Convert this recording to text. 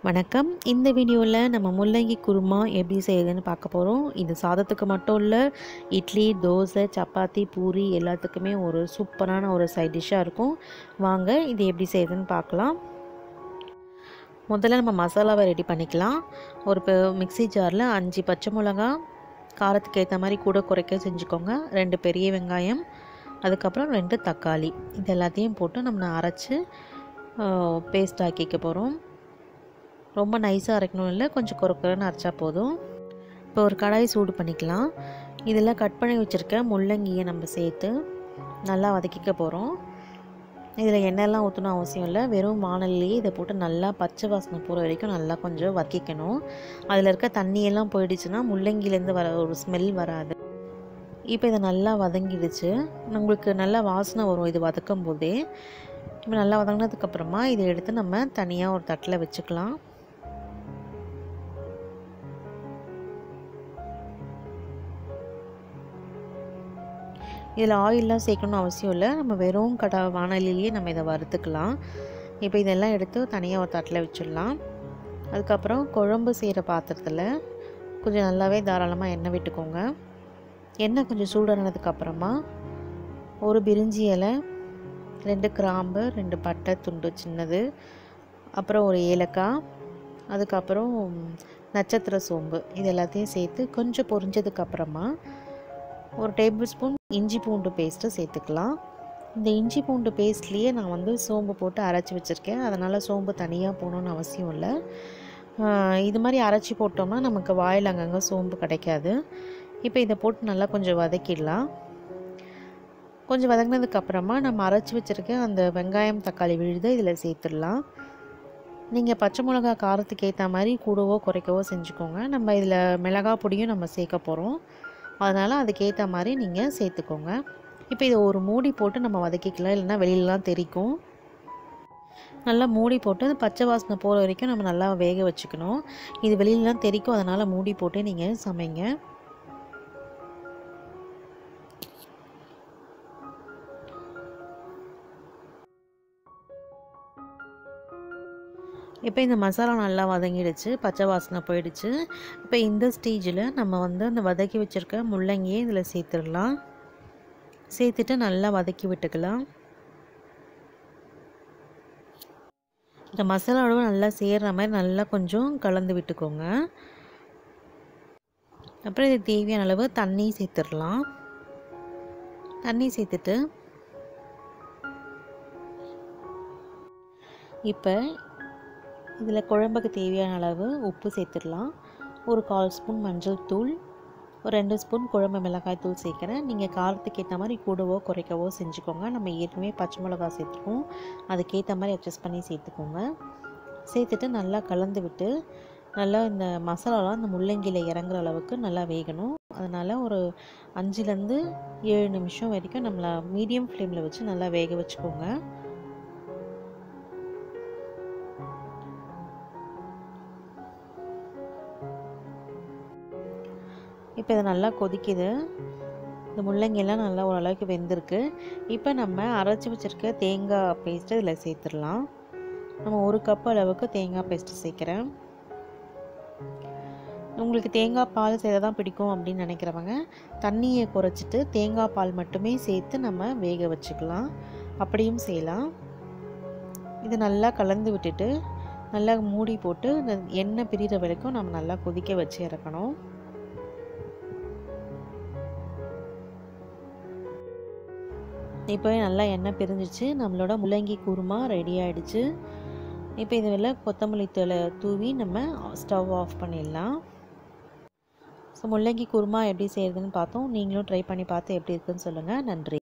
வணக்கம். இந்த வீடியோவில் நம்ம முள்ளங்கி குருமா எப்படி செய்யுதுன்னு பார்க்க போகிறோம். இது சாதத்துக்கு மட்டும் இல்லை, இட்லி, தோசை, சப்பாத்தி, பூரி எல்லாத்துக்குமே ஒரு சூப்பரான ஒரு சைட் டிஷ்ஷாக இருக்கும். வாங்க இது எப்படி செய்யுதுன்னு பார்க்கலாம். முதல்ல நம்ம மசாலாவை ரெடி பண்ணிக்கலாம். ஒரு மிக்ஸி ஜாரில் 5 பச்சை மிளகா, காரத்துக்கு ஏற்ற மாதிரி கூட குறைக்க செஞ்சுக்கோங்க. 2 பெரிய வெங்காயம், அதுக்கப்புறம் 2 தக்காளி, இது எல்லாத்தையும் போட்டு நம்ம அரைச்சி பேஸ்ட் ஆக்கிக்க போகிறோம். ரொம்ப நைஸாக அரைக்கணும் இல்லை, கொஞ்சம் குறுக்குறன்னு அரைச்சா போதும். இப்போ ஒரு கடாய் சூடு பண்ணிக்கலாம். இதில் கட் பண்ணி வச்சுருக்க முள்ளங்கியை நம்ம சேர்த்து நல்லா வதக்கிக்க போகிறோம். இதில் எண்ணெய்லாம் ஊற்றணும் அவசியம் இல்லை, வெறும் வானல்லையே இதை போட்டு நல்லா பச்சை வாசனை போகிற வரைக்கும் நல்லா கொஞ்சம் வதக்கிக்கணும். அதில் இருக்க தண்ணியெல்லாம் போயிடுச்சுன்னா முள்ளங்கிலேருந்து வர ஒரு ஸ்மெல் வராது. இப்போ இதை நல்லா வதங்கிடுச்சு, உங்களுக்கு நல்லா வாசனை வரும் இது வதக்கும் போதே. இப்போ நல்லா வதங்கினதுக்கப்புறமா இதை எடுத்து நம்ம தனியாக ஒரு தட்டில் வச்சுக்கலாம். இதில் ஆயிலெலாம் சேர்க்கணும்னு அவசியம் இல்லை, நம்ம வெறும் வானலிலேயே நம்ம இதை வறுத்துக்கலாம். இப்போ இதெல்லாம் எடுத்து தனியாக ஒரு தட்டில் வச்சிடலாம். அதுக்கப்புறம் குழம்பு செய்கிற பாத்திரத்தில் கொஞ்சம் நல்லாவே தாராளமாக எண்ணெய் விட்டுக்கோங்க. எண்ணெய் கொஞ்சம் சூடானதுக்கப்புறமா ஒரு பிரிஞ்சி இலை, 2 கிராம்பு, 2 பட்டை துண்டு சின்னது, அப்புறம் ஒரு ஏலக்காய், அதுக்கப்புறம் நட்சத்திர சோம்பு, இது எல்லாத்தையும் சேர்த்து கொஞ்சம் பொரிஞ்சதுக்கப்புறமா ஒரு டேபிள் ஸ்பூன் இஞ்சி பூண்டு பேஸ்ட்டு சேர்த்துக்கலாம். இந்த இஞ்சி பூண்டு பேஸ்ட்லேயே நான் சோம்பு போட்டு அரைச்சி வச்சுருக்கேன், அதனால் சோம்பு தனியாக போகணுன்னு அவசியம் இல்லை. இது மாதிரி அரைச்சி போட்டோம்னா நமக்கு வாயில் அங்கங்கே சோம்பு கிடைக்காது. இப்போ இதை போட்டு நல்லா கொஞ்சம் வதக்கிடலாம். கொஞ்சம் வதங்கினதுக்கப்புறமா நம்ம அரைச்சி வச்சுருக்க அந்த வெங்காயம் தக்காளி விழுது இதில் சேர்த்துடலாம். நீங்கள் பச்சை மிளகா காரத்துக்கு ஏற்ற மாதிரி கூடவோ குறைக்கவோ செஞ்சுக்கோங்க. நம்ம இதில் மிளகாய் பொடியும் நம்ம சேர்க்க போகிறோம், அதனால் அதுக்கேற்ற மாதிரி நீங்கள் சேர்த்துக்கோங்க. இப்போ இதை ஒரு மூடி போட்டு நம்ம வதக்கிக்கலாம், இல்லைன்னா வெளியிலலாம் தெரிக்கும். நல்லா மூடி போட்டு அந்த பச்சை வாசனை போகிற வரைக்கும் நம்ம நல்லா வேக வச்சுக்கணும். இது வெளியிலலாம் தெரிக்கும், அதனால் மூடி போட்டு நீங்கள் சமைங்க. இப்போ இந்த மசாலா நல்லா வதங்கிடுச்சு, பச்சை வாசனை போயிடுச்சு. இப்போ இந்த ஸ்டேஜில் நம்ம அந்த வதக்கி வச்சுருக்க முள்ளங்கியை இதில் சேர்த்துடலாம். சேர்த்துட்டு நல்லா வதக்கி விட்டுக்கலாம். இந்த மசாலாவோட நல்லா சேர்கிற மாதிரி நல்லா கொஞ்சம் கலந்து விட்டுக்கோங்க. அப்புறம் இது தேவையான அளவு தண்ணி சேர்த்துடலாம். தண்ணி சேர்த்துட்டு இப்போ இதில் குழம்புக்கு தேவையான அளவு உப்பு சேர்த்துடலாம். ஒரு 1/4 ஸ்பூன் மஞ்சள் தூள், ஒரு 2 ஸ்பூன் குழம்பு மிளகாய் தூள் சேர்க்குறேன். நீங்கள் காரத்துக்கு ஏற்ற மாதிரி கூடவோ குறைக்கவோ செஞ்சுக்கோங்க. நம்ம ஏற்கனவே பச்சை மிளகாய் சேர்த்துருக்கோம், அதுக்கேற்ற மாதிரி அட்ஜஸ்ட் பண்ணி சேர்த்துக்கோங்க. சேர்த்துட்டு நல்லா கலந்து விட்டு நல்லா இந்த மசாலாலாம் இந்த முள்ளங்கியில் இறங்குற அளவுக்கு நல்லா வேகணும். அதனால் ஒரு 5லேருந்து 7 நிமிஷம் வரைக்கும் நம்மளை மீடியம் ஃப்ளேமில் வச்சு நல்லா வேக வச்சுக்கோங்க. இப்போ இது நல்லா கொதிக்குது, இந்த முள்ளங்கியெல்லாம் நல்லா ஓரளவுக்கு வெந்திருக்கு. இப்போ நம்ம அரைச்சி வச்சுருக்க தேங்காய் பேஸ்ட்டு இதில் சேர்த்துடலாம். நம்ம 1 கப் அளவுக்கு தேங்காய் பேஸ்ட்டு சேர்க்குறேன். உங்களுக்கு தேங்காய் பால் சேர்த்து தான் பிடிக்கும் அப்படின்னு நினைக்கிறவங்க தண்ணியை குறைச்சிட்டு தேங்காய் பால் மட்டுமே சேர்த்து நம்ம வேக வச்சுக்கலாம், அப்படியும் செய்யலாம். இது நல்லா கலந்து விட்டுட்டு நல்லா மூடி போட்டு இந்த எண்ணெய் பிரிகிற வரைக்கும் நம்ம நல்லா கொதிக்க வச்சு இறக்கணும். இப்போ நல்லா எண்ணெய் பிரிஞ்சிச்சு, நம்மளோட முள்ளங்கி குருமா ரெடி ஆகிடுச்சு. இப்போ இதில் கொத்தமல்லி தழை தூவி நம்ம ஸ்டவ் ஆஃப் பண்ணிடலாம். ஸோ முள்ளங்கி குருமா எப்படி செய்கிறதுன்னு பார்த்தோம். நீங்களும் ட்ரை பண்ணி பார்த்து எப்படி இருக்குன்னு சொல்லுங்கள். நன்றி.